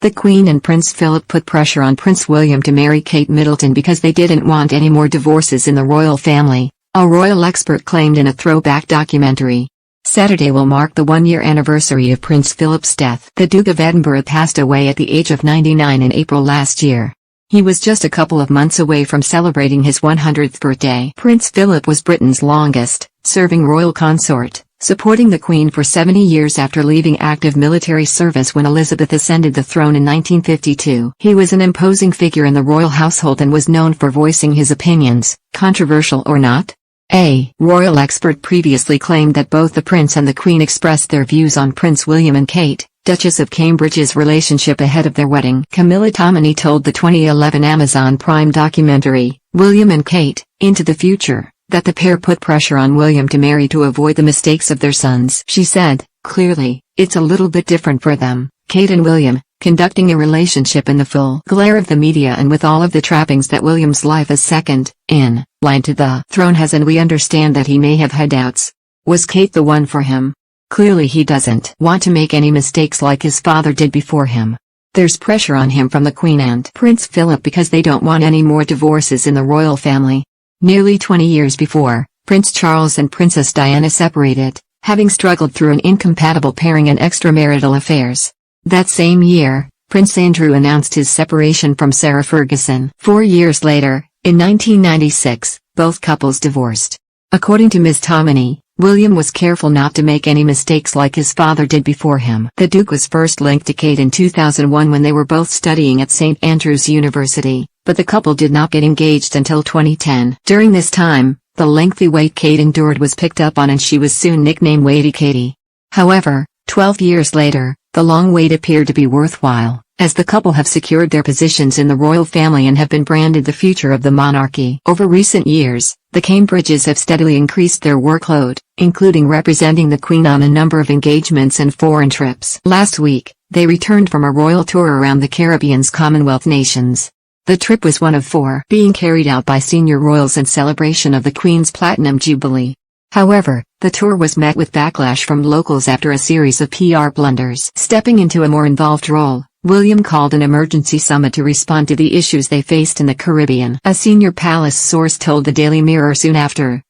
The Queen and Prince Philip put pressure on Prince William to marry Kate Middleton because they didn't want any more divorces in the royal family, a royal expert claimed in a throwback documentary. Saturday will mark the one-year anniversary of Prince Philip's death. The Duke of Edinburgh passed away at the age of 99 in April last year. He was just a couple of months away from celebrating his 100th birthday. Prince Philip was Britain's longest-serving royal consort, supporting the Queen for 70 years after leaving active military service when Elizabeth ascended the throne in 1952. He was an imposing figure in the royal household and was known for voicing his opinions, controversial or not. A royal expert previously claimed that both the Prince and the Queen expressed their views on Prince William and Kate, Duchess of Cambridge's relationship ahead of their wedding. Camilla Tominey told the 2011 Amazon Prime documentary, William and Kate, Into the Future, that the pair put pressure on William to marry to avoid the mistakes of their sons. She said, "Clearly, it's a little bit different for them, Kate and William, conducting a relationship in the full glare of the media and with all of the trappings that William's life as second-in-line to the throne has, and we understand that he may have had doubts. Was Kate the one for him? Clearly he doesn't want to make any mistakes like his father did before him. There's pressure on him from the Queen and Prince Philip because they don't want any more divorces in the royal family." Nearly 20 years before, Prince Charles and Princess Diana separated, having struggled through an incompatible pairing and extramarital affairs. That same year, Prince Andrew announced his separation from Sarah Ferguson. 4 years later, in 1996, both couples divorced. According to Ms. Tominey, William was careful not to make any mistakes like his father did before him. The Duke was first linked to Kate in 2001 when they were both studying at St. Andrews University, but the couple did not get engaged until 2010. During this time, the lengthy wait Kate endured was picked up on and she was soon nicknamed Waity Katie. However, 12 years later, the long wait appeared to be worthwhile, as the couple have secured their positions in the royal family and have been branded the future of the monarchy. Over recent years, the Cambridges have steadily increased their workload, including representing the Queen on a number of engagements and foreign trips. Last week, they returned from a royal tour around the Caribbean's Commonwealth nations. The trip was one of 4 being carried out by senior royals in celebration of the Queen's Platinum Jubilee. However, the tour was met with backlash from locals after a series of PR blunders. Stepping into a more involved role, William called an emergency summit to respond to the issues they faced in the Caribbean. A senior palace source told the Daily Mirror soon after,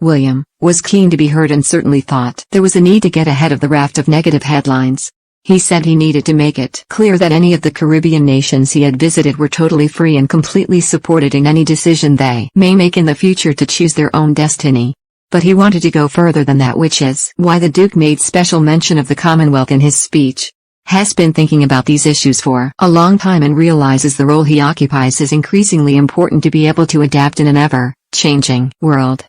William, was keen to be heard and certainly thought there was a need to get ahead of the raft of negative headlines. He said he needed to make it clear that any of the Caribbean nations he had visited were totally free and completely supported in any decision they may make in the future to choose their own destiny. But he wanted to go further than that, which is why the Duke made special mention of the Commonwealth in his speech. Has been thinking about these issues for a long time and realizes the role he occupies is increasingly important to be able to adapt in an ever-changing world.